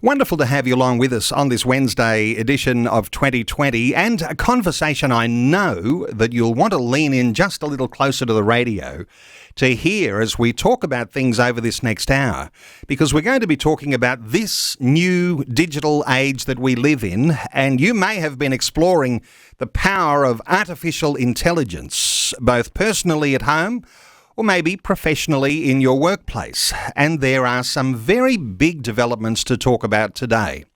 Wonderful to have you along with us on this Wednesday edition of 2020, and a conversation I know that you'll want to lean in just a little closer to the radio to hear as we talk about things over this next hour, because we're going to be talking about this new digital age that we live in, and you may have been exploring the power of artificial intelligence, both personally at home or maybe professionally in your workplace. And there are some very big developments to talk about today.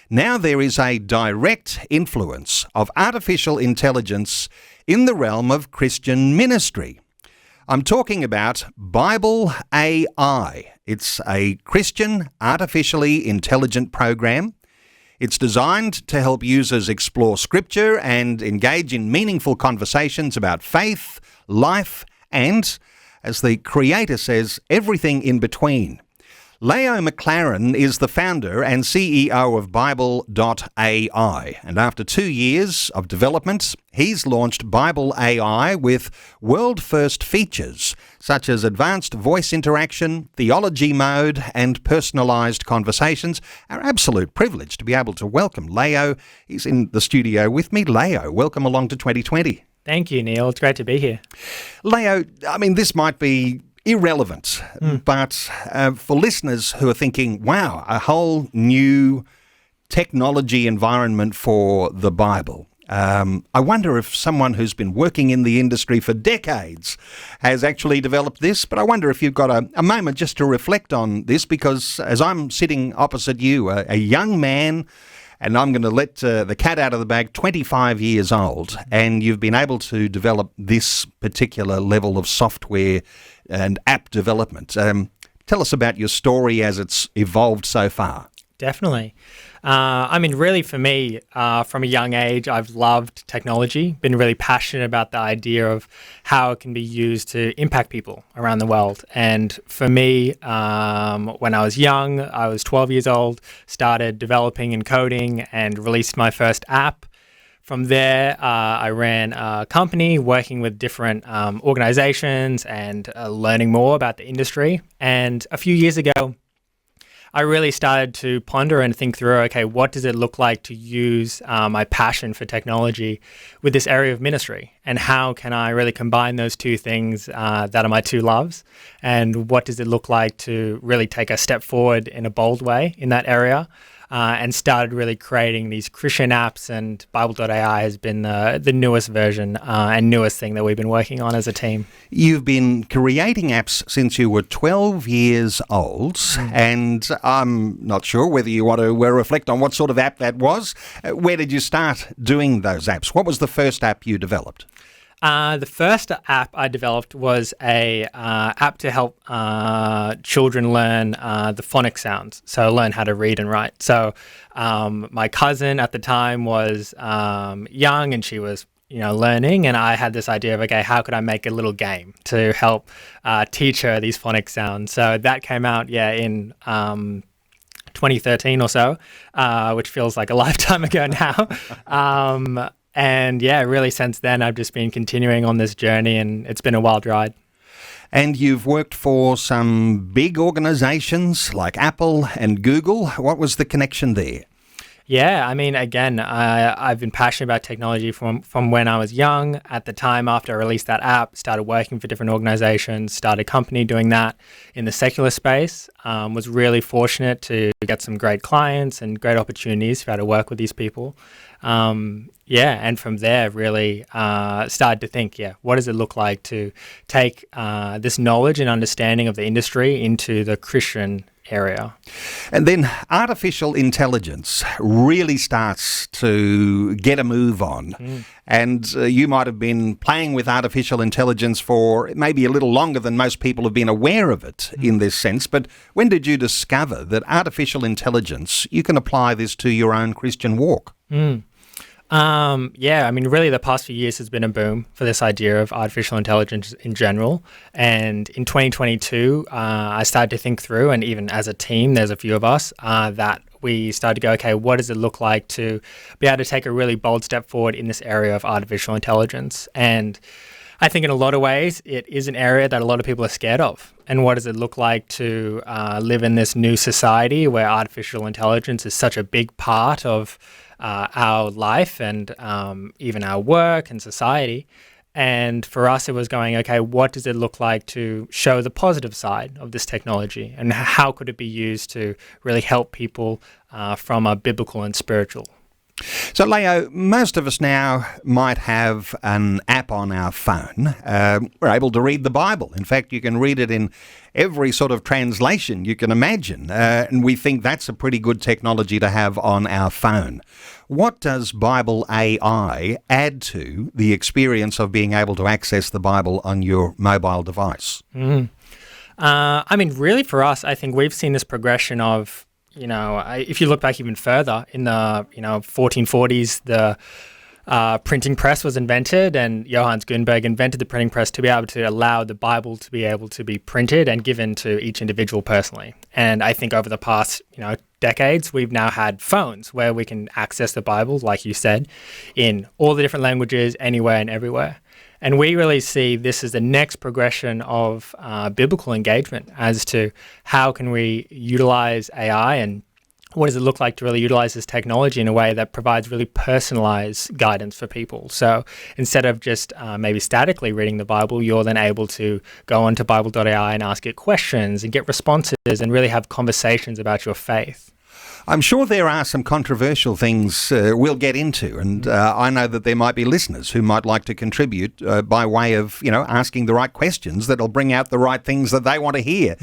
Now there is a direct influence of artificial intelligence in the realm of Christian ministry. I'm talking about bible.ai. It's a Christian artificially intelligent program. It's designed to help users explore scripture and engage in meaningful conversations about faith, life, and, as the creator says, everything in between. Leio McLaren is the founder and CEO of bible.ai, and after 2 years of development, he's launched Bible.ai with world-first features such as advanced voice interaction, theology mode, and personalised conversations. Our absolute privilege to be able to welcome Leio. He's in the studio with me. Leio, welcome along to 2020. Thank you, Neil. It's great to be here. Leio, I mean, this might be irrelevant, but for listeners who are thinking, wow, a whole new technology environment for the Bible, I wonder if someone who's been working in the industry for decades has actually developed this, but I wonder if you've got a moment just to reflect on this, because as I'm sitting opposite you, a young man, and I'm going to let the cat out of the bag, 25 years old, and you've been able to develop this particular level of software and app development. Tell us about your story as it's evolved so far. Definitely. I mean, really for me, from a young age, I've loved technology, been really passionate about the idea of how it can be used to impact people around the world. And for me, when I was young, I was 12 years old, started developing and coding and released my first app. From there, I ran a company working with different organizations and learning more about the industry. And a few years ago, I really started to ponder and think through, okay, what does it look like to use my passion for technology with this area of ministry? And how can I really combine those two things that are my two loves? And what does it look like to really take a step forward in a bold way in that area? And started really creating these Christian apps, and Bible.ai has been the newest version and newest thing that we've been working on as a team. You've been creating apps since you were 12 years old, and I'm not sure whether you want to reflect on what sort of app that was. Where did you start doing those apps? What was the first app you developed? The first app I developed was a app to help children learn the phonic sounds, so learn how to read and write. So my cousin at the time was young, and she was learning, and I had this idea of, okay, how could I make a little game to help teach her these phonic sounds? So that came out, in 2013 or so, which feels like a lifetime ago now. And really since then, I've just been continuing on this journey, and it's been a wild ride. And you've worked for some big organizations like Apple and Google. What was the connection there? Yeah, I mean, again, I've been passionate about technology from when I was young. At the time after I released that app, started working for different organizations, started a company doing that in the secular space. Was really fortunate to get some great clients and great opportunities to be able to work with these people. And from there really started to think, what does it look like to take this knowledge and understanding of the industry into the Christian area. And then artificial intelligence really starts to get a move on. And you might have been playing with artificial intelligence for maybe a little longer than most people have been aware of it in this sense. But when did you discover that artificial intelligence, you can apply this to your own Christian walk? I mean, really the past few years has been a boom for this idea of artificial intelligence in general. And in 2022, I started to think through, and even as a team, there's a few of us, that we started to go, okay, what does it look like to be able to take a really bold step forward in this area of artificial intelligence? And I think in a lot of ways, it is an area that a lot of people are scared of. and what does it look like to live in this new society where artificial intelligence is such a big part of our life and even our work and society. And for us, it was going, okay, what does it look like to show the positive side of this technology? And how could it be used to really help people from a biblical and spiritual? So, Leio, most of us now might have an app on our phone. We're able to read the Bible. In fact, you can read it in every sort of translation you can imagine. And we think that's a pretty good technology to have on our phone. What does Bible AI add to the experience of being able to access the Bible on your mobile device? Really for us, I think we've seen this progression of, if you look back even further in the 1440s, the printing press was invented, and Johannes Gutenberg invented the printing press to be able to allow the Bible to be able to be printed and given to each individual personally. And I think over the past, decades, we've now had phones where we can access the Bible, like you said, in all the different languages, anywhere and everywhere. And we really see this as the next progression of biblical engagement as to how can we utilize AI and what does it look like to really utilize this technology in a way that provides really personalized guidance for people. So instead of just maybe statically reading the Bible, you're then able to go onto bible.ai and ask it questions and get responses and really have conversations about your faith. I'm sure there are some controversial things we'll get into, and I know that there might be listeners who might like to contribute by way of, asking the right questions that'll bring out the right things that they want to hear.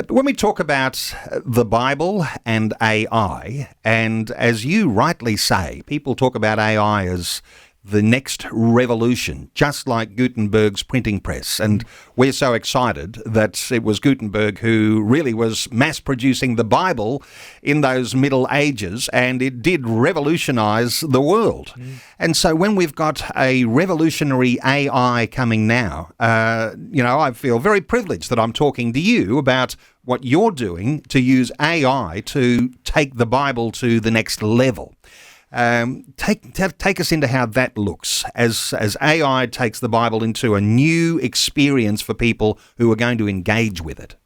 When we talk about the Bible and AI, and as you rightly say, people talk about AI as the next revolution, just like Gutenberg's printing press. And we're so excited that it was Gutenberg who really was mass-producing the Bible in those Middle Ages, and it did revolutionize the world. And so when we've got a revolutionary AI coming now, I feel very privileged that I'm talking to you about what you're doing to use AI to take the Bible to the next level. Take us into how that looks as AI takes the Bible into a new experience for people who are going to engage with it.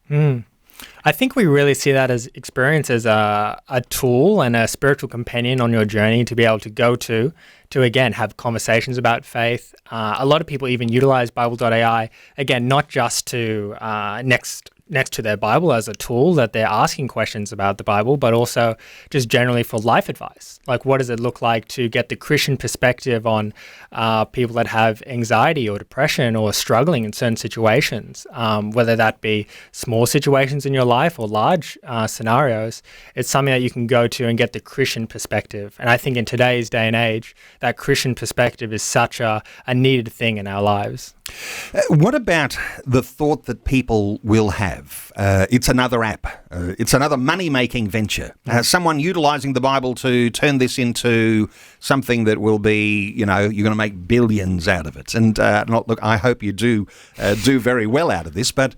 I think we really see that as experience as a tool and a spiritual companion on your journey to be able to go to again, have conversations about faith. A lot of people even utilize bible.ai, again, not just to next to their Bible as a tool that they're asking questions about the Bible, but also just generally for life advice. Like, what does it look like to get the Christian perspective on people that have anxiety or depression or struggling in certain situations, whether that be small situations in your life or large scenarios. It's something that you can go to and get the Christian perspective. And I think in today's day and age, that Christian perspective is such a needed thing in our lives. What about the thought that people will have? It's another app. It's another money-making venture. Someone utilizing the Bible to turn this into something that will be, you're going to make billions out of it. And look, I hope you do very well out of this. But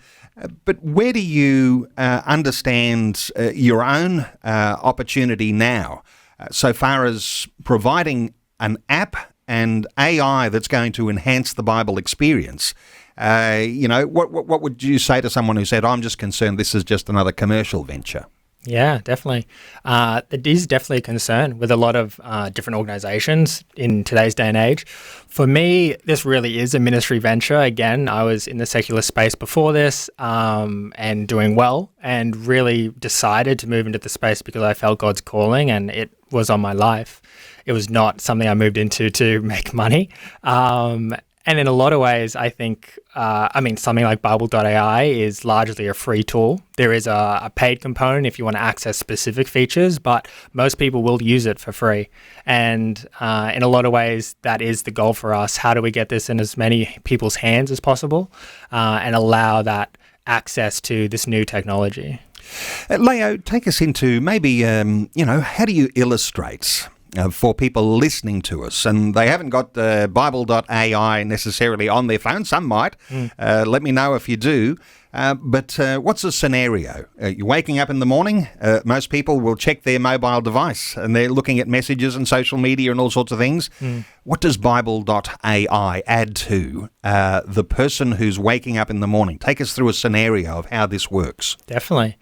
where do you understand your own opportunity now, so far as providing an app and AI that's going to enhance the Bible experience? What would you say to someone who said, I'm just concerned this is just another commercial venture? Yeah, definitely. It is definitely a concern with a lot of different organizations in today's day and age. For me, this really is a ministry venture. Again, I was in the secular space before this and doing well, and really decided to move into the space because I felt God's calling and it was on my life. It was not something I moved into to make money. And in a lot of ways, I think, something like bible.ai is largely a free tool. There is a paid component if you want to access specific features, but most people will use it for free. And in a lot of ways, that is the goal for us. How do we get this in as many people's hands as possible and allow that access to this new technology? Leio, take us into maybe, how do you illustrate for people listening to us, and they haven't got bible.ai necessarily on their phone. Some might. Let me know if you do. But what's the scenario? You're waking up in the morning. Most people will check their mobile device and they're looking at messages and social media and all sorts of things. What does bible.ai add to the person who's waking up in the morning? Take us through a scenario of how this works. Definitely.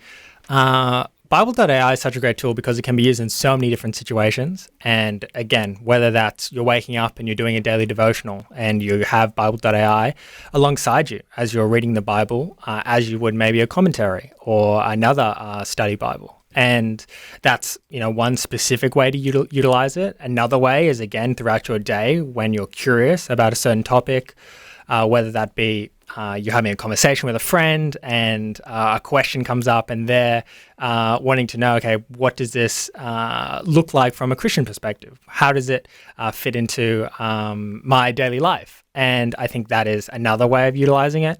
Bible.ai is such a great tool because it can be used in so many different situations. And again, whether that's you're waking up and you're doing a daily devotional and you have Bible.ai alongside you as you're reading the Bible, as you would maybe a commentary or another study Bible. And that's, one specific way to utilize it. Another way is, again, throughout your day when you're curious about a certain topic, whether that be you're having a conversation with a friend and a question comes up and they're wanting to know, okay, what does this look like from a Christian perspective? How does it fit into my daily life? And I think that is another way of utilizing it.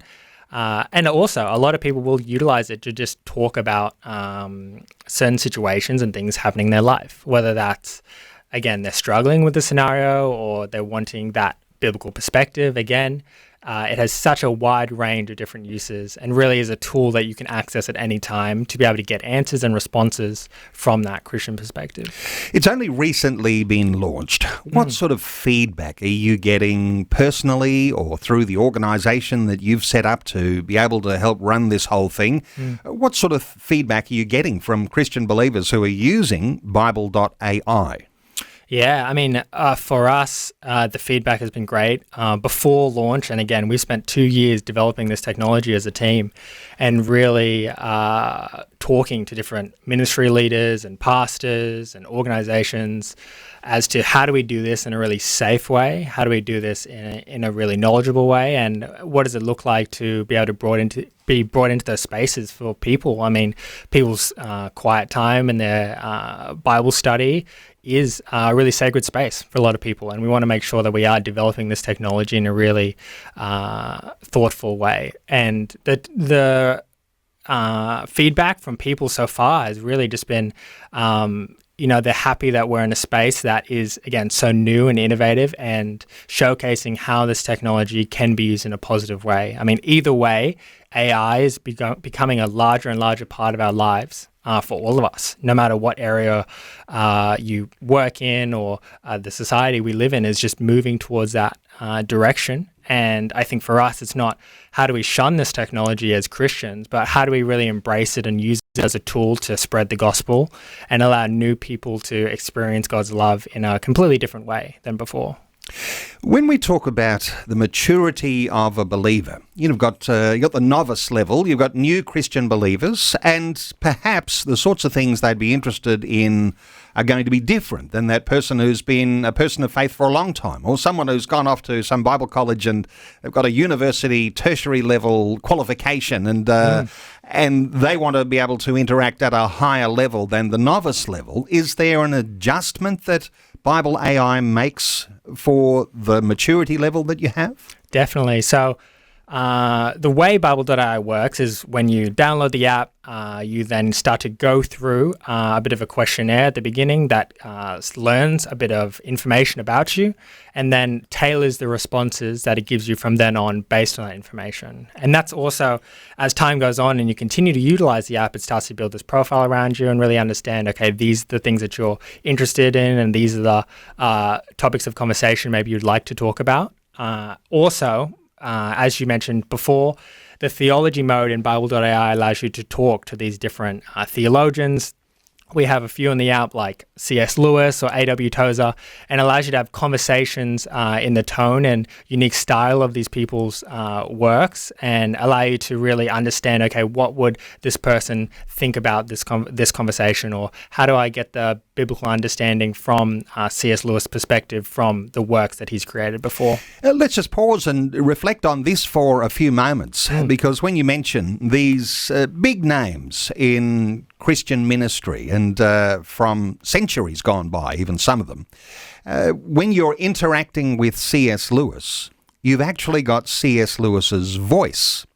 And also, a lot of people will utilize it to just talk about certain situations and things happening in their life, whether that's, again, they're struggling with the scenario or they're wanting that biblical perspective. Again, it has such a wide range of different uses and really is a tool that you can access at any time to be able to get answers and responses from that Christian perspective. It's only recently been launched. What sort of feedback are you getting personally or through the organisation that you've set up to be able to help run this whole thing? What sort of feedback are you getting from Christian believers who are using bible.ai? Yeah, I mean, for us, the feedback has been great. Before launch, and again, we spent 2 years developing this technology as a team and really talking to different ministry leaders and pastors and organizations as to how do we do this in a really safe way? How do we do this in a really knowledgeable way? And what does it look like to be able to be brought into those spaces for people? I mean, people's quiet time and their Bible study is a really sacred space for a lot of people. And we want to make sure that we are developing this technology in a really thoughtful way. And the feedback from people so far has really just been, they're happy that we're in a space that is, again, so new and innovative and showcasing how this technology can be used in a positive way. I mean, either way, AI is becoming a larger and larger part of our lives for all of us, no matter what area you work in or the society we live in is just moving towards that direction. And I think for us, it's not how do we shun this technology as Christians, but how do we really embrace it and use it as a tool to spread the gospel and allow new people to experience God's love in a completely different way than before. When we talk about the maturity of a believer, you've got the novice level, you've got new Christian believers, and perhaps the sorts of things they'd be interested in are going to be different than that person who's been a person of faith for a long time, or someone who's gone off to some Bible college and they've got a university tertiary level qualification and they want to be able to interact at a higher level than the novice level. Is there an adjustment that Bible AI makes for the maturity level that you have? Definitely. So the way bible.ai works is when you download the app, you then start to go through a bit of a questionnaire at the beginning that learns a bit of information about you and then tailors the responses that it gives you from then on based on that information. And that's also, as time goes on and you continue to utilize the app, it starts to build this profile around you and really understand, okay, these are the things that you're interested in and these are the topics of conversation maybe you'd like to talk about. As you mentioned before, the theology mode in bible.ai allows you to talk to these different theologians. We have a few in the app like C.S. Lewis or A.W. Tozer, and allows you to have conversations in the tone and unique style of these people's works and allow you to really understand, okay, what would this person think about this conversation, or how do I get the biblical understanding from C.S. Lewis' perspective from the works that he's created before. Let's just pause and reflect on this for a few moments, because when you mention these big names in Christian ministry and from centuries gone by, even some of them, when you're interacting with C.S. Lewis, you've actually got C.S. Lewis's voice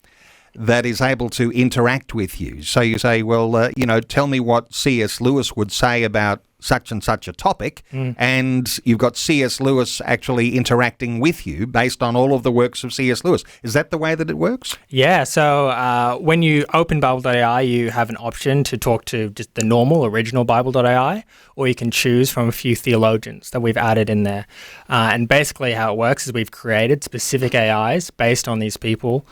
that is able to interact with you. So you say, well, tell me what C.S. Lewis would say about such and such a topic, and you've got C.S. Lewis actually interacting with you based on all of the works of C.S. Lewis. Is that the way that it works? Yeah, so when you open bible.ai, you have an option to talk to just the normal, original bible.ai, or you can choose from a few theologians that we've added in there. And basically how it works is we've created specific AIs based on these people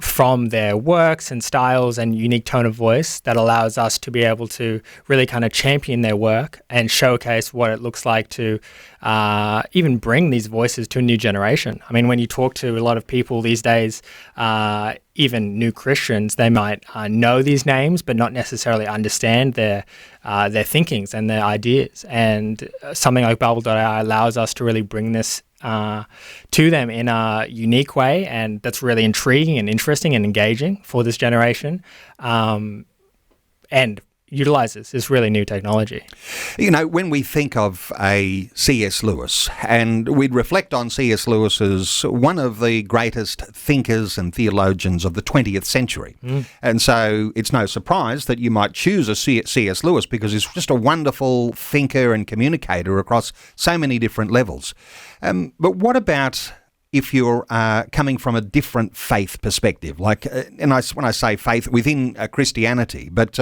from their works and styles and unique tone of voice that allows us to be able to really kind of champion their work and showcase what it looks like to even bring these voices to a new generation. I mean, when you talk to a lot of people these days, even new Christians, they might know these names but not necessarily understand their thinkings and their ideas. And something like bible.ai allows us to really bring this to them in a unique way, and that's really intriguing and interesting and engaging for this generation, and utilizes this really new technology. You know, when we think of a C.S. Lewis, and we'd reflect on C.S. Lewis as one of the greatest thinkers and theologians of the 20th century. And so it's no surprise that you might choose a C.S. Lewis because he's just a wonderful thinker and communicator across so many different levels. But what about if you're coming from a different faith perspective, like, when I say faith within Christianity, but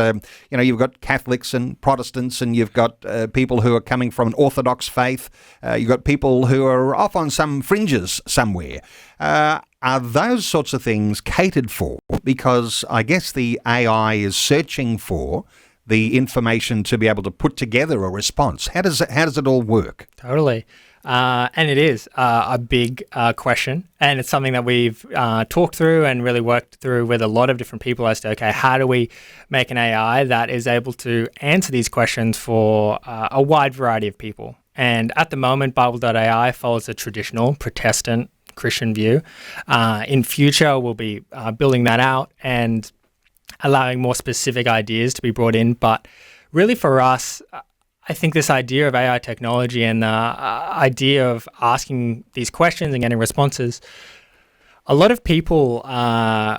you've got Catholics and Protestants, and you've got people who are coming from an Orthodox faith. You've got people who are off on some fringes somewhere. Are those sorts of things catered for? Because I guess the AI is searching for the information to be able to put together a response. How does it all work? Totally. And it is a big question, and it's something that we've talked through and really worked through with a lot of different people as to, okay, how do we make an AI that is able to answer these questions for a wide variety of people? And at the moment, bible.ai follows a traditional Protestant Christian view. In future, we'll be building that out and allowing more specific ideas to be brought in. But really for us, I think this idea of AI technology and the idea of asking these questions and getting responses, a lot of people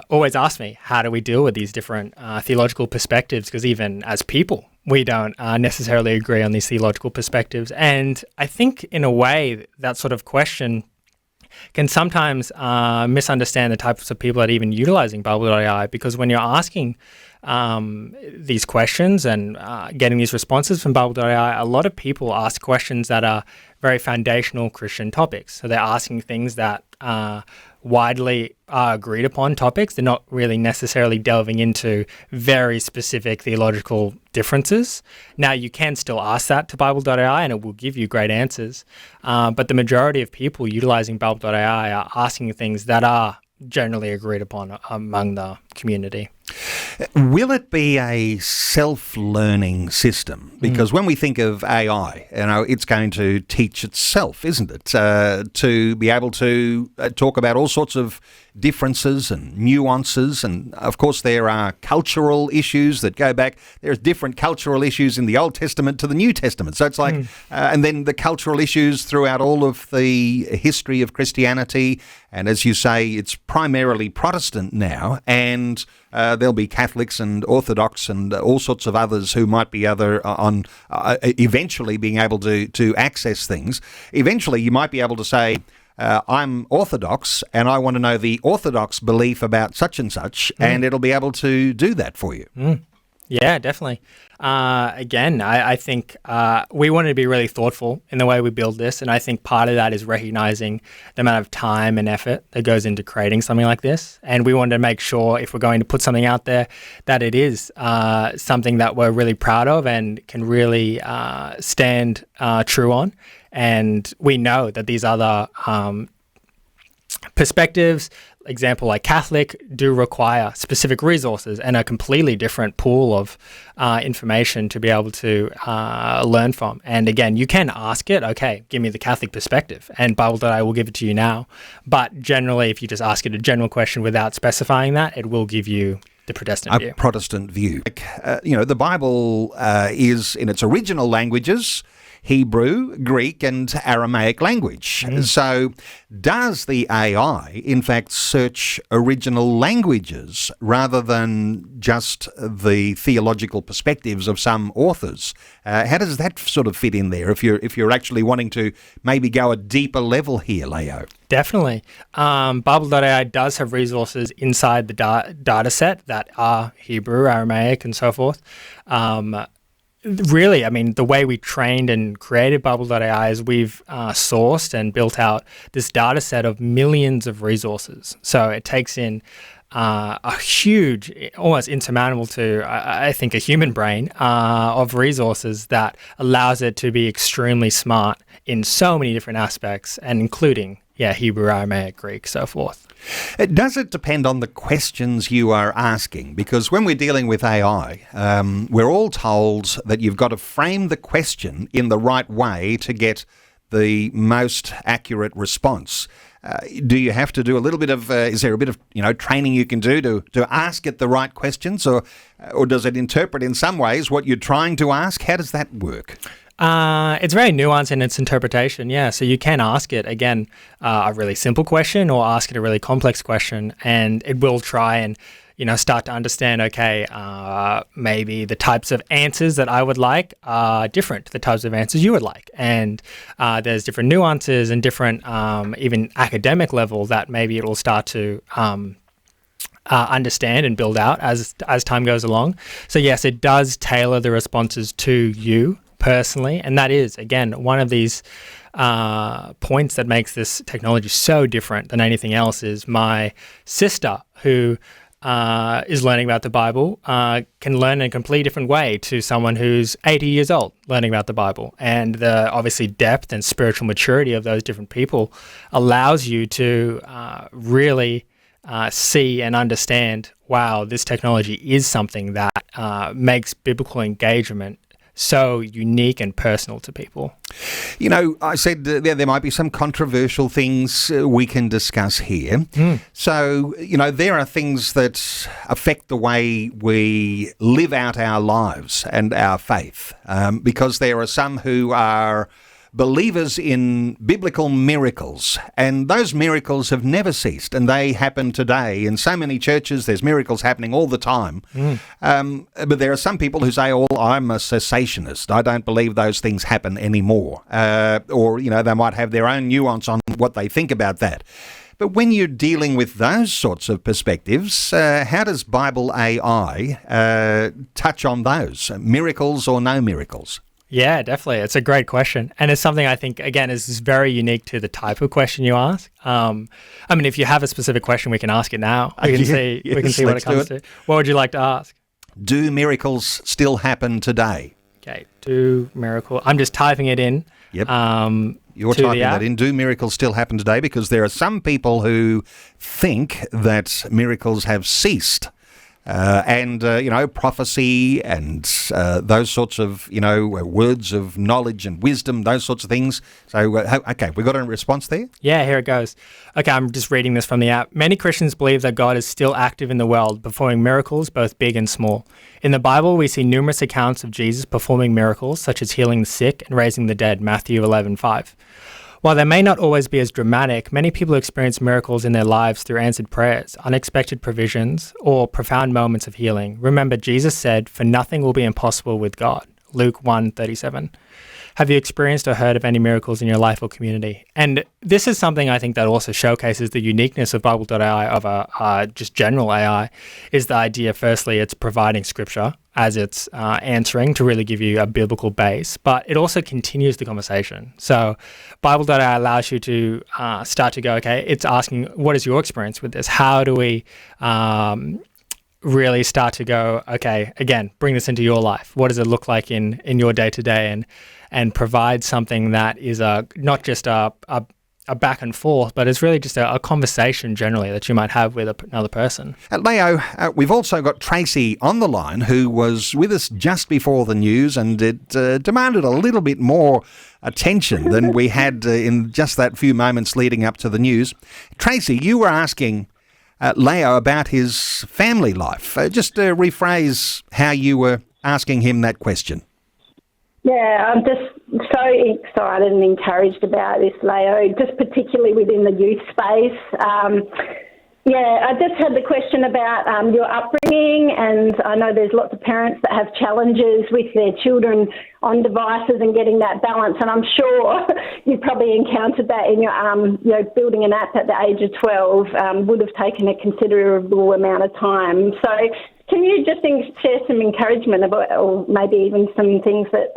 always ask me, how do we deal with these different theological perspectives? Because even as people, we don't necessarily agree on these theological perspectives. And I think in a way, that sort of question can sometimes misunderstand the types of people that are even utilizing bible.ai, because when you're asking these questions and getting these responses from bible.ai, a lot of people ask questions that are very foundational Christian topics. So they're asking things that widely agreed upon topics. They're not really necessarily delving into very specific theological differences. Now, you can still ask that to bible.ai and it will give you great answers. But the majority of people utilizing bible.ai are asking things that are generally agreed upon among the community. Will it be a self-learning system? Because when we think of AI, it's going to teach itself, isn't it? To be able to talk about all sorts of differences and nuances. And of course, there are cultural issues that go back. There's different cultural issues in the Old Testament to the New Testament. So it's like, and then the cultural issues throughout all of the history of Christianity. And as you say, it's primarily Protestant now, and there'll be Catholics and Orthodox and all sorts of others who might be eventually being able to access things. Eventually, you might be able to say, I'm Orthodox and I want to know the Orthodox belief about such and such, and it'll be able to do that for you. Yeah, definitely. Again, I think we wanted to be really thoughtful in the way we build this, and I think part of that is recognizing the amount of time and effort that goes into creating something like this. And we wanted to make sure if we're going to put something out there that it is something that we're really proud of and can really stand true on. And we know that these other perspectives, example like Catholic, do require specific resources and a completely different pool of information to be able to learn from. And again, you can ask it, okay, give me the Catholic perspective, and bible.ai will give it to you now. But generally, if you just ask it a general question without specifying that, it will give you the Protestant view. A Protestant view. The Bible is, in its original languages, Hebrew, Greek and Aramaic language. So does the AI, in fact, search original languages rather than just the theological perspectives of some authors? How does that sort of fit in there if you're actually wanting to maybe go a deeper level here, Leio? Definitely. Bible.ai does have resources inside the data set that are Hebrew, Aramaic, and so forth. Really, I mean, the way we trained and created Bible.ai is we've sourced and built out this data set of millions of resources. So it takes in a huge, almost insurmountable to, I think, a human brain of resources that allows it to be extremely smart in so many different aspects, and including, Hebrew, Aramaic, Greek, so forth. Does it depend on the questions you are asking? Because when we're dealing with AI, we're all told that you've got to frame the question in the right way to get the most accurate response. Do you have to do a little bit of, is there a bit of, training you can do to ask it the right questions, or does it interpret in some ways what you're trying to ask? How does that work? It's very nuanced in its interpretation, So you can ask it, again, a really simple question or ask it a really complex question, and it will try and, start to understand, maybe the types of answers that I would like are different to the types of answers you would like. And there's different nuances and different, even academic level that maybe it will start to understand and build out as time goes along. So yes, it does tailor the responses to you personally, and that is, again, one of these points that makes this technology so different than anything else. Is my sister, who is learning about the Bible, can learn in a completely different way to someone who's 80 years old learning about the Bible. And the obviously depth and spiritual maturity of those different people allows you to really see and understand, wow, this technology is something that makes biblical engagement so unique and personal to people. I said there might be some controversial things we can discuss here. So, there are things that affect the way we live out our lives and our faith, because there are some who are believers in biblical miracles, and those miracles have never ceased, and they happen today. In so many churches, there's miracles happening all the time. But there are some people who say, I'm a cessationist. I don't believe those things happen anymore. Or, they might have their own nuance on what they think about that. But when you're dealing with those sorts of perspectives, how does Bible AI touch on those? Miracles or no miracles? Yeah, definitely. It's a great question. And it's something I think, again, is very unique to the type of question you ask. If you have a specific question, we can ask it now. We can see what it comes to. What would you like to ask? Do miracles still happen today? Okay, do miracle. I'm just typing it in. Yep. You're typing that in. Do miracles still happen today? Because there are some people who think that miracles have ceased. Prophecy and those sorts of, words of knowledge and wisdom, those sorts of things. So, okay, we got a response there? Yeah, here it goes. Okay, I'm just reading this from the app. Many Christians believe that God is still active in the world, performing miracles, both big and small. In the Bible, we see numerous accounts of Jesus performing miracles, such as healing the sick and raising the dead, Matthew 11:5. While they may not always be as dramatic, many people experience miracles in their lives through answered prayers, unexpected provisions, or profound moments of healing. Remember, Jesus said, "For nothing will be impossible with God." Luke 1:37. Have you experienced or heard of any miracles in your life or community? And this is something I think that also showcases the uniqueness of Bible.ai over just general AI, is the idea, firstly, it's providing scripture as it's answering to really give you a biblical base, but it also continues the conversation. So Bible.ai allows you to start to go, okay, it's asking, what is your experience with this? How do we really start to go, okay, again, bring this into your life. What does it look like in your day-to-day, and provide something that is not just a back and forth, but it's really just a conversation generally that you might have with another person. Leio, we've also got Tracy on the line, who was with us just before the news, and it demanded a little bit more attention than we had in just that few moments leading up to the news. Tracy, you were asking Leio about his family life. Just rephrase how you were asking him that question. Yeah, I'm just so excited and encouraged about this, Leo, just particularly within the youth space. I just had the question about your upbringing, and I know there's lots of parents that have challenges with their children on devices and getting that balance, and I'm sure you probably encountered that in your building an app at the age of 12 would have taken a considerable amount of time. So can you just share some encouragement about, or maybe even some things that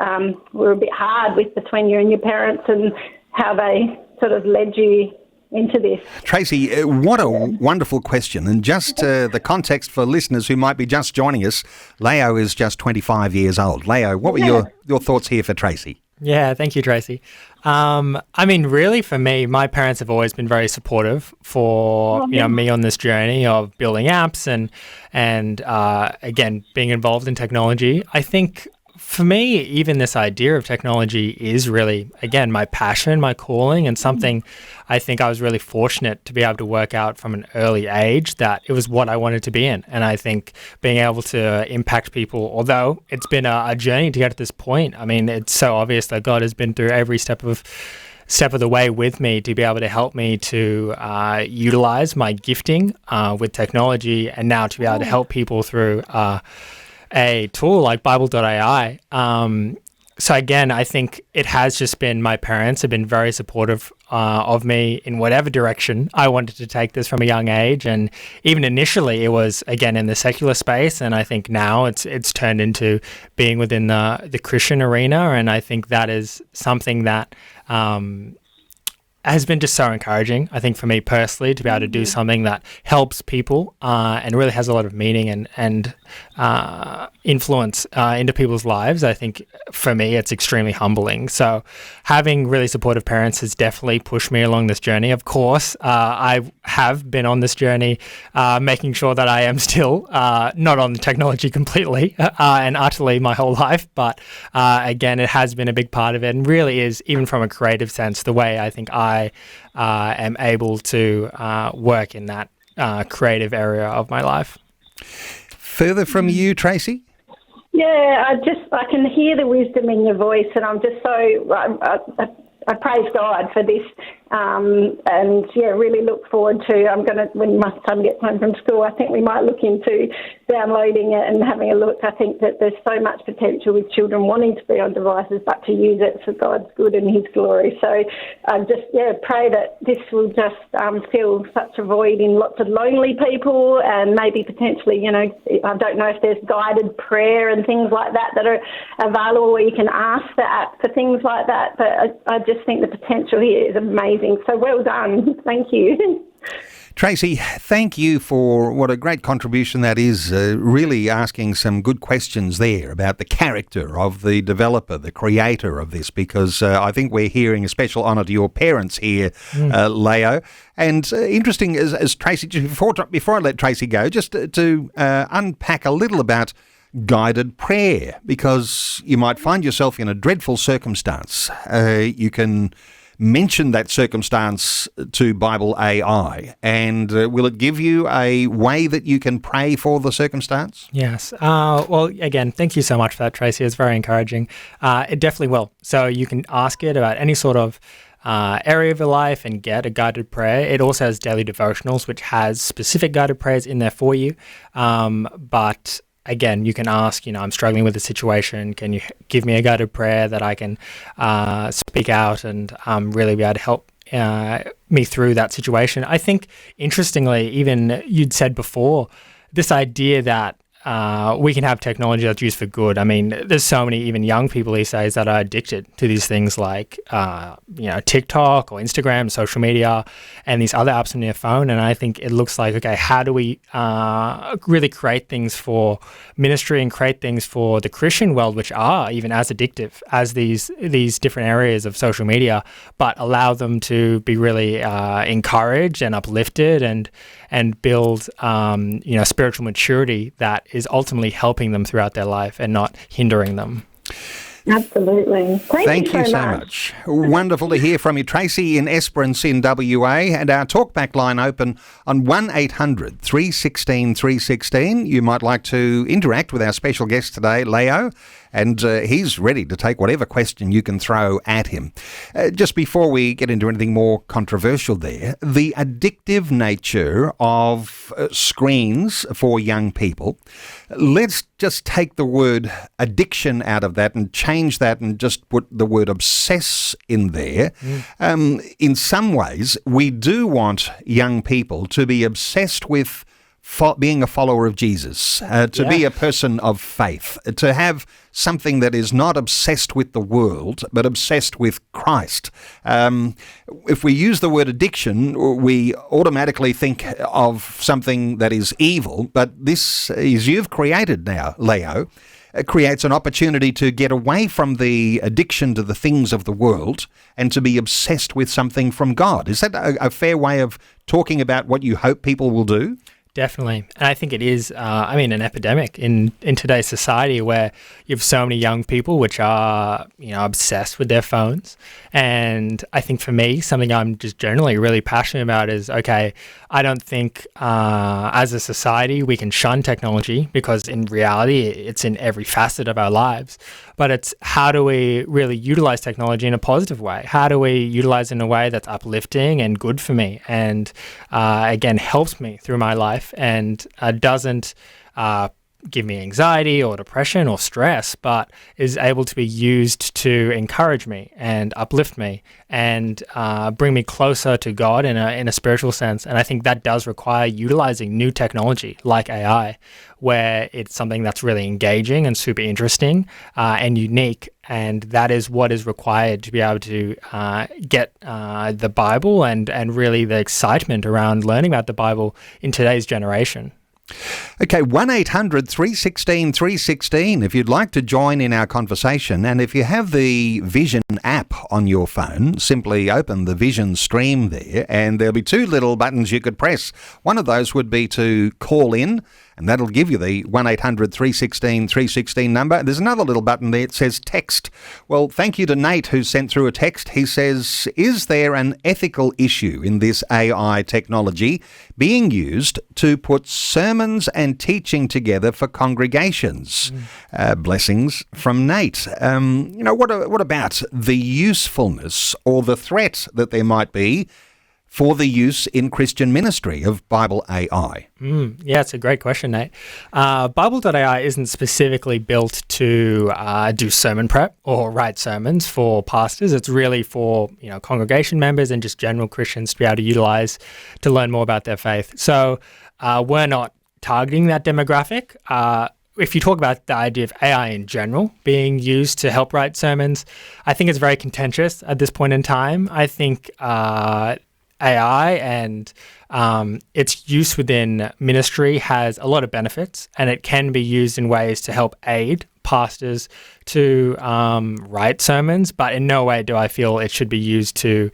were a bit hard between you and your parents, and how they sort of led you into this? Tracy, what a wonderful question. And just the context for listeners who might be just joining us, Leio is just 25 years old. Leio, what were your thoughts here for Tracy? Yeah, thank you, Tracy. Really for me, my parents have always been very supportive for me on this journey of building apps and again, being involved in technology. I think for me, even this idea of technology is really, again, my passion, my calling, and something I think I was really fortunate to be able to work out from an early age that it was what I wanted to be in. And I think being able to impact people, although it's been a journey to get to this point, I mean, it's so obvious that God has been through every step of the way with me to be able to help me to utilize my gifting with technology, and now to be able to help people through a tool like bible.ai. So again, I think it has just been, my parents have been very supportive of me in whatever direction I wanted to take this from a young age. And even initially it was, again, in the secular space. And I think now it's turned into being within the Christian arena. And I think that is something that has been just so encouraging, I think, for me personally, to be able to do something that helps people and really has a lot of meaning and influence into people's lives. I think for me, it's extremely humbling. So having really supportive parents has definitely pushed me along this journey. Of course, I have been on this journey, making sure that I am still not on the technology completely and utterly my whole life. But again, it has been a big part of it, and really is, even from a creative sense, the way I think I am able to work in that creative area of my life. Further from you, Tracy? Yeah, I can hear the wisdom in your voice, and I'm just so I praise God for this, and really look forward to. When my son gets home from school, I think we might look into downloading it and having a look. I think that there's so much potential with children wanting to be on devices, but to use it for God's good and His glory. So I just pray that this will just fill such a void in lots of lonely people, and maybe potentially, I don't know if there's guided prayer and things like that are available where you can ask the app for things like that. But I just think the potential here is amazing. So well done. Thank you. Tracy, thank you for what a great contribution that is, really asking some good questions there about the character of the developer, the creator of this, because I think we're hearing a special honour to your parents here, Leio. And interesting, as Tracy, before I let Tracy go, just to unpack a little about guided prayer, because you might find yourself in a dreadful circumstance. You can mention that circumstance to Bible AI, and will it give you a way that you can pray for the circumstance? Yes. Well, again, thank you so much for that, Tracy. It's very encouraging. It definitely will. So you can ask it about any sort of area of your life and get a guided prayer. It also has daily devotionals, which has specific guided prayers in there for you. But again, you can ask, I'm struggling with a situation. Can you give me a guided prayer that I can speak out and really be able to help me through that situation? I think, interestingly, even you'd said before, this idea that we can have technology that's used for good. I mean, there's so many even young people these days that are addicted to these things like, TikTok or Instagram, social media, and these other apps on their phone. And I think it looks like, okay, how do we really create things for ministry and create things for the Christian world, which are even as addictive as these different areas of social media, but allow them to be really encouraged and uplifted and build, spiritual maturity that is ultimately helping them throughout their life and not hindering them. Absolutely. Thank you so much. Wonderful to hear from you, Tracy, in Esperance in WA, and our talkback line open on 1800 316 316. You might like to interact with our special guest today, Leio, and he's ready to take whatever question you can throw at him. Just before we get into anything more controversial there, the addictive nature of screens for young people, let's just take the word addiction out of that and change that and just put the word obsess in there. In some ways, we do want young people to be obsessed with being a follower of Jesus, to be a person of faith, to have something that is not obsessed with the world, but obsessed with Christ. If we use the word addiction, we automatically think of something that is evil, but this is you've created now, Leio. It creates an opportunity to get away from the addiction to the things of the world and to be obsessed with something from God. Is that a fair way of talking about what you hope people will do? Definitely. And I think it is, an epidemic in today's society where you have so many young people which are, obsessed with their phones. And I think for me, something I'm just generally really passionate about is, okay, I don't think as a society we can shun technology because in reality it's in every facet of our lives. But it's how do we really utilize technology in a positive way? How do we utilize it in a way that's uplifting and good for me and, again, helps me through my life and doesn't give me anxiety or depression or stress, but is able to be used to encourage me and uplift me and bring me closer to God in a spiritual sense. And I think that does require utilizing new technology like AI, where it's something that's really engaging and super interesting and unique. And that is what is required to be able to get the Bible and really the excitement around learning about the Bible in today's generation. Okay, 1-800-316-316 if you'd like to join in our conversation. And if you have the Vision app on your phone, simply open the Vision stream there and there'll be two little buttons you could press. One of those would be to call in, and that'll give you the 1-800-316-316 number. There's another little button there that says text. Well, thank you to Nate who sent through a text. He says, is there an ethical issue in this AI technology being used to put sermons and teaching together for congregations? Blessings from Nate. What about the usefulness or the threat that there might be for the use in Christian ministry of Bible AI? Yeah, it's a great question, Nate. Bible.ai isn't specifically built to do sermon prep or write sermons for pastors. It's really for congregation members and just general Christians to be able to utilize to learn more about their faith. So we're not targeting that demographic. If you talk about the idea of AI in general being used to help write sermons, I think it's very contentious at this point in time. I think AI and its use within ministry has a lot of benefits, and it can be used in ways to help aid pastors to write sermons, but in no way do I feel it should be used to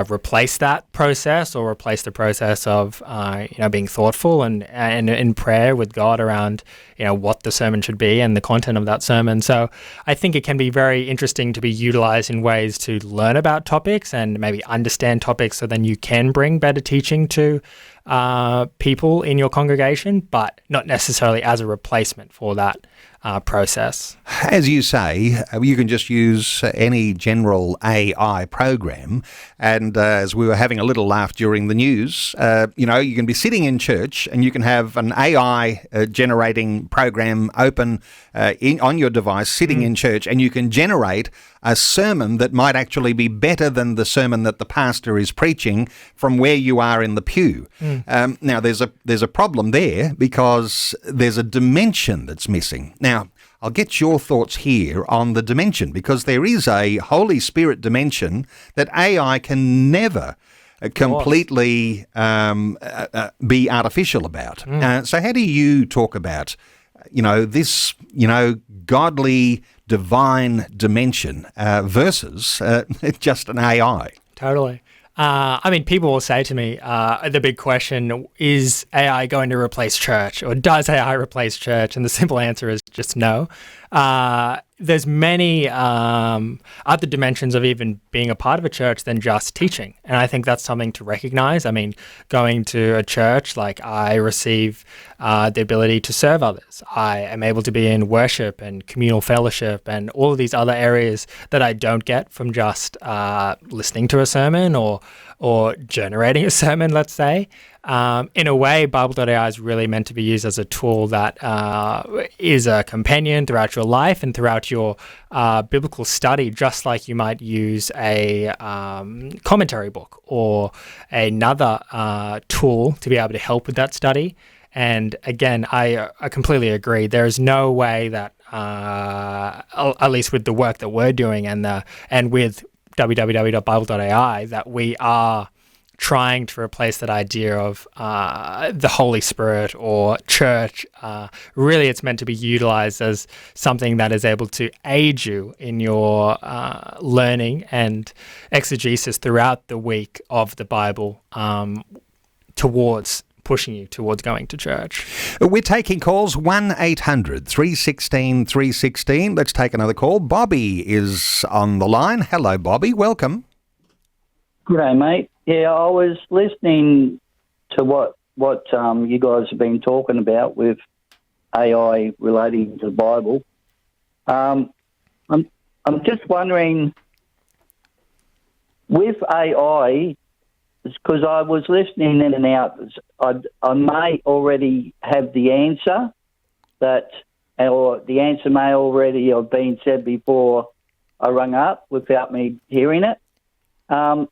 replace that process or replace the process of being thoughtful and in prayer with God around what the sermon should be and the content of that sermon. So I think it can be very interesting to be utilized in ways to learn about topics and maybe understand topics so then you can bring better teaching to people in your congregation, but not necessarily as a replacement for that process. As you say, you can just use any general AI program. And as we were having a little laugh during the news, you can be sitting in church and you can have an AI generating program open on your device, sitting in church, and you can generate a sermon that might actually be better than the sermon that the pastor is preaching from where you are in the pew. Now, there's a problem there because there's a dimension that's missing. Now, I'll get your thoughts here on the dimension, because there is a Holy Spirit dimension that AI can never completely be artificial about. So how do you talk about, this, godly, divine dimension versus just an AI? Totally. People will say to me, the big question, is AI going to replace church, or does AI replace church? And the simple answer is just no. there's many other dimensions of even being a part of a church than just teaching. And I think that's something to recognize. I mean, going to a church, like I receive the ability to serve others. I am able to be in worship and communal fellowship and all of these other areas that I don't get from just listening to a sermon or generating a sermon, let's say. In a way, bible.ai is really meant to be used as a tool that is a companion throughout your life and throughout your biblical study, just like you might use a commentary book or another tool to be able to help with that study. And again, I completely agree. There is no way that, at least with the work that we're doing and with www.bible.ai, that we are trying to replace that idea of the Holy Spirit or church. Really, it's meant to be utilized as something that is able to aid you in your learning and exegesis throughout the week of the Bible, towards pushing you towards going to church. We're taking calls 1-800-316-316. Let's take another call. Bobby is on the line. Hello, Bobby. Welcome. Good day, mate. Yeah, I was listening to what you guys have been talking about with AI relating to the Bible. I'm just wondering, with AI, because I was listening in and out, I may already have the answer or the answer may already have been said before I rung up without me hearing it. Does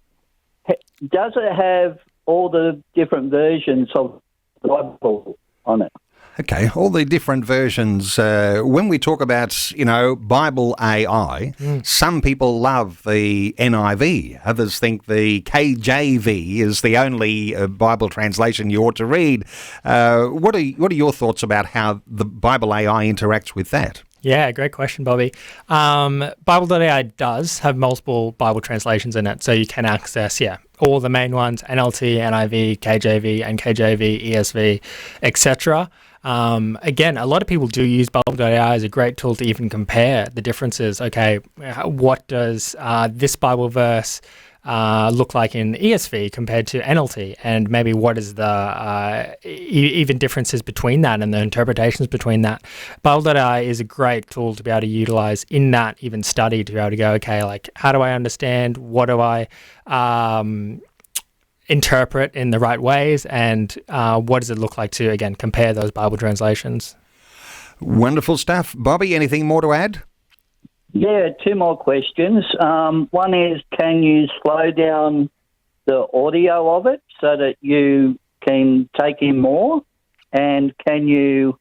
it have all the different versions of the Bible on it? Okay, all the different versions. When we talk about, Bible AI, some people love the NIV. Others think the KJV is the only Bible translation you ought to read. What are your thoughts about how the Bible AI interacts with that? Yeah, great question, Bobby. Bible.ai does have multiple Bible translations in it, so you can access, all the main ones, NLT, NIV, KJV, NKJV, ESV, etc. Again, a lot of people do use bible.ai as a great tool to even compare the differences. Okay, what does this Bible verse look like in ESV compared to NLT, and maybe what is the even differences between that and the interpretations between that. Bible.ai is a great tool to be able to utilize in that even study, to be able to go, okay, like how do I understand, what do I interpret in the right ways, and what does it look like to, again, compare those Bible translations. Wonderful stuff. Bobby, anything more to add? Yeah, two more questions. One is, can you slow down the audio of it so that you can take in more? And can you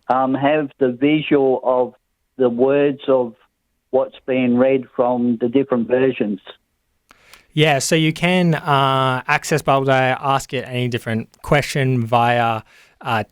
have the visual of the words of what's being read from the different versions? Yeah, so you can access Bible.ai, ask it any different question via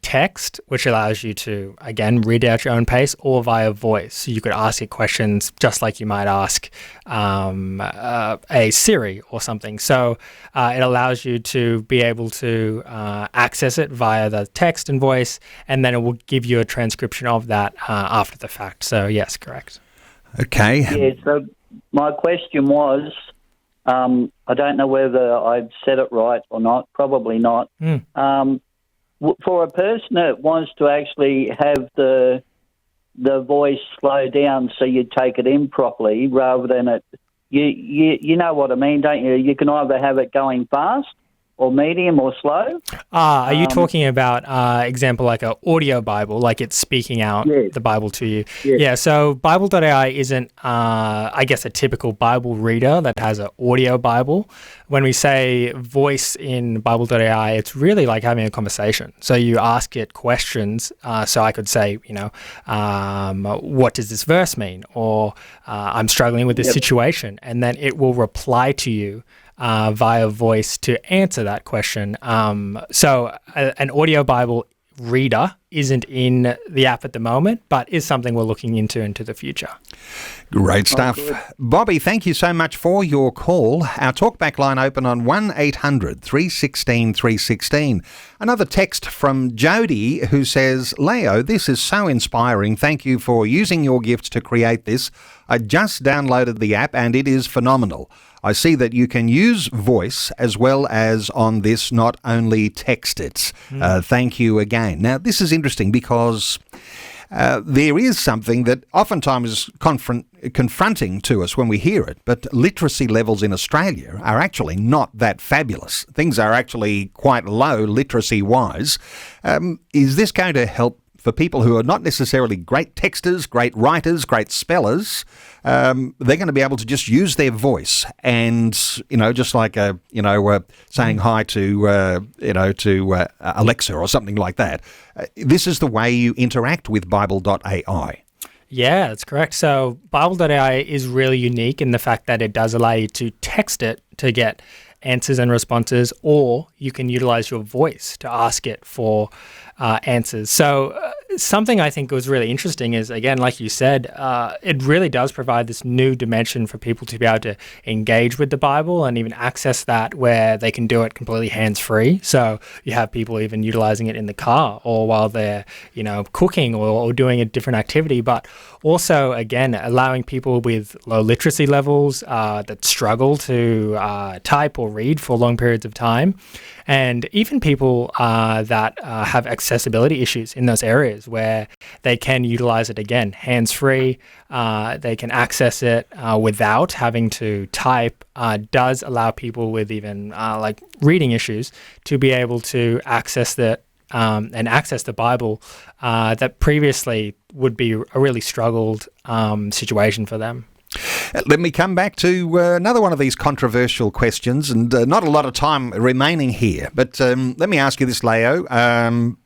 text, which allows you to, again, read out your own pace, or via voice. So you could ask it questions just like you might ask a Siri or something. So it allows you to be able to access it via the text and voice, and then it will give you a transcription of that after the fact. So yes, correct. Okay. Yeah, so my question was, I don't know whether I've said it right or not, probably not. For a person that wants to actually have the voice slow down so you take it in properly rather than it, you know what I mean, don't you? You can either have it going fast or medium or slow. Are you talking about, example, like an audio Bible, like it's speaking out the Bible to you? Yeah, so Bible.ai isn't, I guess, a typical Bible reader that has an audio Bible. When we say voice in Bible.ai, it's really like having a conversation. So you ask it questions. So I could say, what does this verse mean? Or I'm struggling with this situation. And then it will reply to you via voice to answer that question. So an audio Bible reader isn't in the app at the moment, but is something we're looking into the future. Great stuff. Bobby, thank you so much for your call. Our talkback line open on 1800 316 316. Another text from Jody who says, Leo, this is so inspiring. Thank you for using your gifts to create this. I just downloaded the app and it is phenomenal. I see that you can use voice as well as on this, not only text it. Thank you again. Now, this is interesting because there is something that oftentimes is confronting to us when we hear it, but literacy levels in Australia are actually not that fabulous. Things are actually quite low literacy-wise. Is this going to help for people who are not necessarily great texters, great writers, great spellers? They're going to be able to just use their voice and, just like, saying hi to Alexa or something like that. This is the way you interact with bible.ai. Yeah, that's correct. So bible.ai is really unique in the fact that it does allow you to text it to get answers and responses, or you can utilize your voice to ask it for answers. So something I think was really interesting is, again, like you said, it really does provide this new dimension for people to be able to engage with the Bible and even access that where they can do it completely hands-free. So you have people even utilizing it in the car or while they're, cooking or doing a different activity, but also, again, allowing people with low literacy levels that struggle to type or read for long periods of time, and even people that have accessibility issues in those areas where they can utilize it, again, hands-free. They can access it without having to type. Does allow people with even reading issues to be able to access the Bible that previously would be a really struggled situation for them. Let me come back to another one of these controversial questions, and not a lot of time remaining here, but let me ask you this, Leo.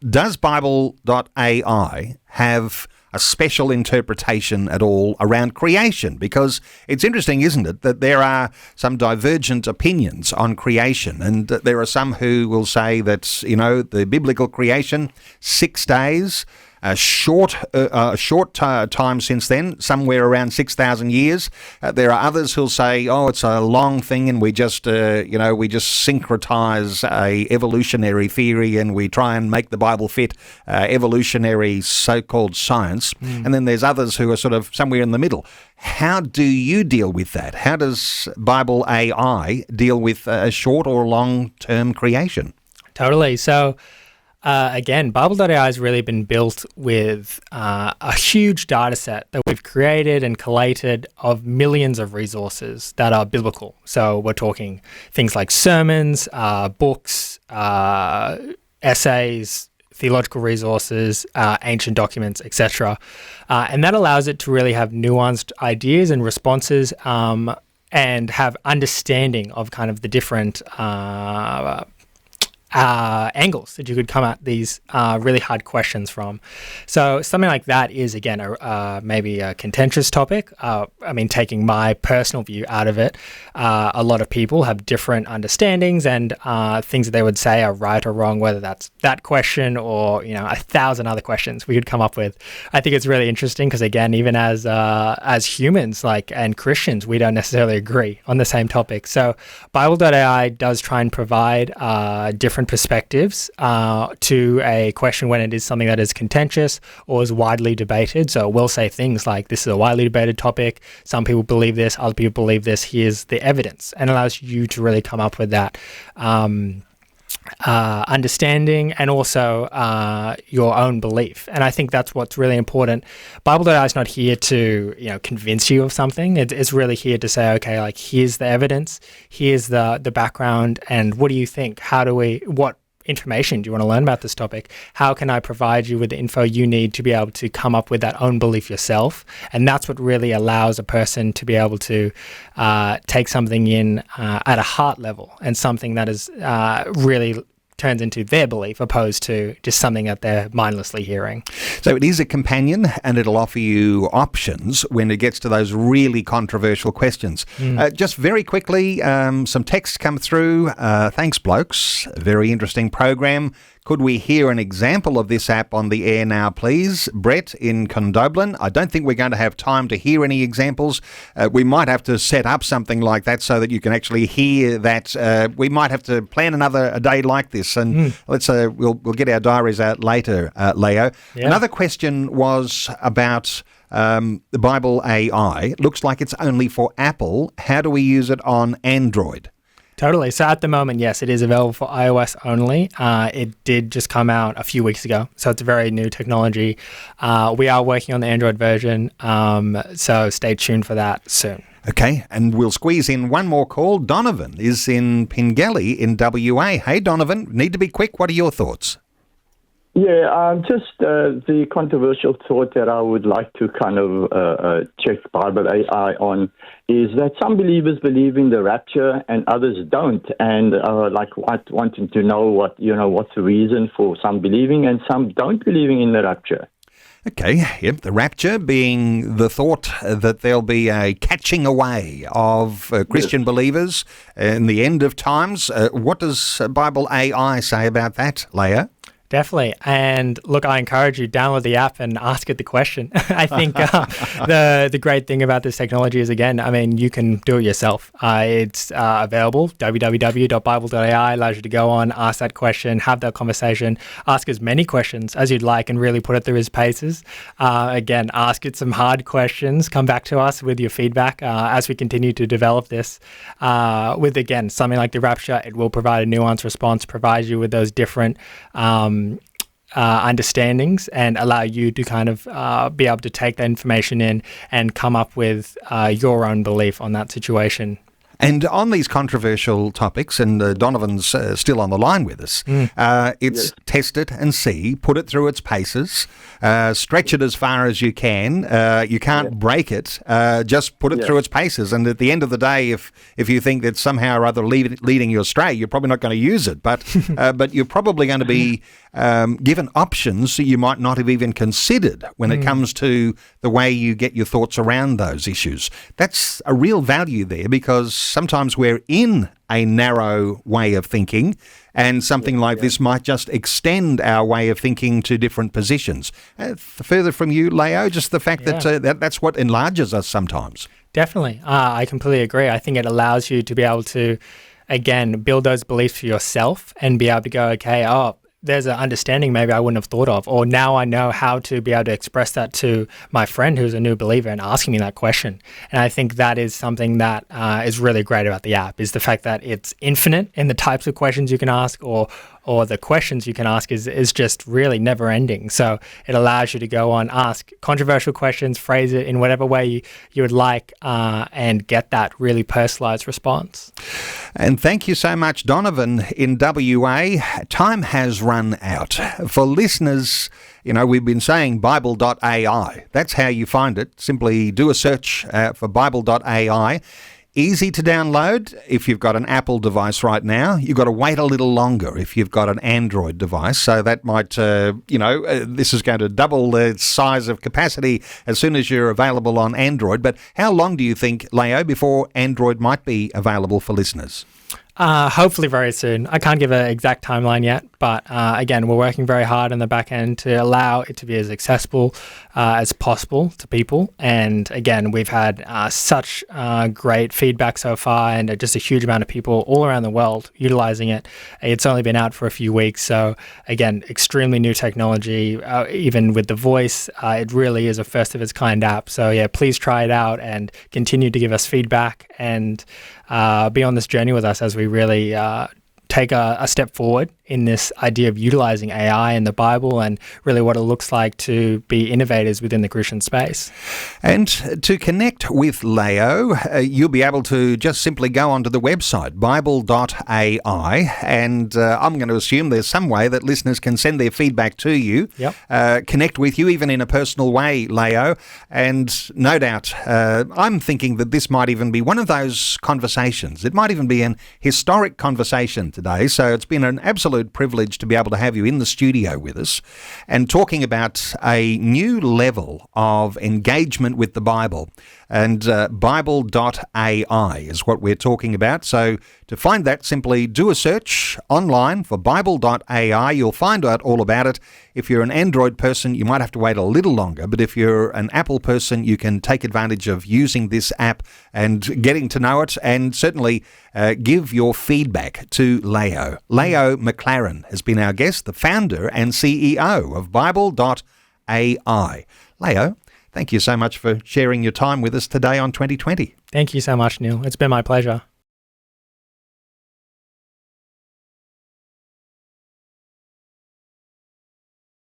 Does bible.ai have a special interpretation at all around creation? Because it's interesting, isn't it, that there are some divergent opinions on creation, and there are some who will say that, the biblical creation, 6 days, a short time since then, somewhere around 6,000 years. There are others who'll say, it's a long thing, and we just syncretize a evolutionary theory, and we try and make the Bible fit evolutionary so-called science. And then there's others who are sort of somewhere in the middle. How do you deal with that? How does Bible AI deal with a short or long-term creation? Totally. So, again, bible.ai has really been built with a huge data set that we've created and collated of millions of resources that are biblical. So we're talking things like sermons, books, essays, theological resources, ancient documents, etc. And that allows it to really have nuanced ideas and responses and have understanding of kind of the different angles that you could come at these really hard questions from. So something like that is, again, maybe a contentious topic. Taking my personal view out of it, a lot of people have different understandings and things that they would say are right or wrong, whether that's that question or 1,000 other questions we could come up with. I think it's really interesting because, again, even as humans and Christians, we don't necessarily agree on the same topic. So bible.ai does try and provide different perspectives to a question when it is something that is contentious or is widely debated. So we'll say things like, this is a widely debated topic. Some people believe this, other people believe this. Here's the evidence, and allows you to really come up with that understanding and also your own belief. And I think that's what's really important. Bible.ai is not here to convince you of something. It's really here to say, okay, here's the evidence, here's the background, and what do you think? What information do you want to learn about this topic? How can I provide you with the info you need to be able to come up with that own belief yourself? And that's what really allows a person to be able to take something in at a heart level, and something that is really turns into their belief opposed to just something that they're mindlessly hearing. So it is a companion, and it'll offer you options when it gets to those really controversial questions. Just very quickly, some texts come through. Thanks, blokes. A very interesting program. Could we hear an example of this app on the air now, please? Brett in Condoblin. I don't think we're going to have time to hear any examples. We might have to set up something like that so that you can actually hear that. We might have to plan a day like this, and we'll get our diaries out later, Leo. Yeah. Another question was about the Bible AI. Looks like it's only for Apple. How do we use it on Android? Totally. So at the moment, yes, it is available for iOS only. It did just come out a few weeks ago, so it's a very new technology. We are working on the Android version, so stay tuned for that soon. Okay, and we'll squeeze in one more call. Donovan is in Pingelly in WA. Hey, Donovan, need to be quick. What are your thoughts? Yeah, just the controversial thought that I would like to kind of check Bible AI on is that some believers believe in the rapture and others don't, and wanting to know what's the reason for some believing and some don't believing in the rapture. Okay, yep, the rapture being the thought that there'll be a catching away of Christian believers in the end of times. What does Bible AI say about that, Leia? Definitely. And look, I encourage you, download the app and ask it the question. I think the great thing about this technology is, again, I mean, you can do it yourself. It's available. www.bible.ai allows you to go on, ask that question, have that conversation, ask as many questions as you'd like and really put it through its paces. Again, ask it some hard questions. Come back to us with your feedback as we continue to develop this. With, again, something like the rapture, it will provide a nuanced response, provide you with those different understandings and allow you to kind of be able to take that information in and come up with your own belief on that situation. And on these controversial topics, and Donovan's still on the line with us, it's test it and see, put it through its paces, stretch it as far as you can. You can't break it, just put it through its paces. And at the end of the day, if you think that somehow or other leading you astray, you're probably not going to use it. But but you're probably going to be given options you might not have even considered when it comes to the way you get your thoughts around those issues. That's a real value there, because sometimes we're in a narrow way of thinking, and something like this might just extend our way of thinking to different positions. Further from you, Leo, just the fact that that's what enlarges us sometimes. Definitely. I completely agree. I think it allows you to be able to, again, build those beliefs for yourself and be able to go, okay, there's an understanding maybe I wouldn't have thought of, or now I know how to be able to express that to my friend who's a new believer and asking me that question. And I think that is something that is really great about the app, is the fact that it's infinite in the types of questions you can ask, or the questions you can ask is just really never ending. So it allows you to go on, ask controversial questions, phrase it in whatever way you would like, and get that really personalized response. And thank you so much, Donovan in WA. Time has run out. For listeners, we've been saying bible.ai. That's how you find it. Simply do a search for bible.ai. Easy to download if you've got an Apple device right now. You've got to wait a little longer if you've got an Android device. So that might, this is going to double the size of capacity as soon as you're available on Android. But how long do you think, Leo, before Android might be available for listeners? Hopefully very soon. I can't give an exact timeline yet, but again, we're working very hard on the back end to allow it to be as accessible as possible to people. And again, we've had such great feedback so far, and just a huge amount of people all around the world utilizing it. It's only been out for a few weeks, so again, extremely new technology. Even with the voice, it really is a first of its kind app. So yeah, please try it out and continue to give us feedback and be on this journey with us as we really take a step forward in this idea of utilizing AI in the Bible and really what it looks like to be innovators within the Christian space. And to connect with Leo, you'll be able to just simply go onto the website, bible.ai, and I'm going to assume there's some way that listeners can send their feedback to you, connect with you even in a personal way, Leo, and no doubt I'm thinking that this might even be one of those conversations. It might even be an historic conversation to today. So it's been an absolute privilege to be able to have you in the studio with us and talking about a new level of engagement with the Bible. And bible.ai is what we're talking about. So to find that, simply do a search online for bible.ai. You'll find out all about it. If you're an Android person, you might have to wait a little longer. But if you're an Apple person, you can take advantage of using this app and getting to know it, and certainly give your feedback to Leio. Leio McLaren has been our guest, the founder and CEO of bible.ai. Leio, thank you so much for sharing your time with us today on 2020. Thank you so much, Neil. It's been my pleasure.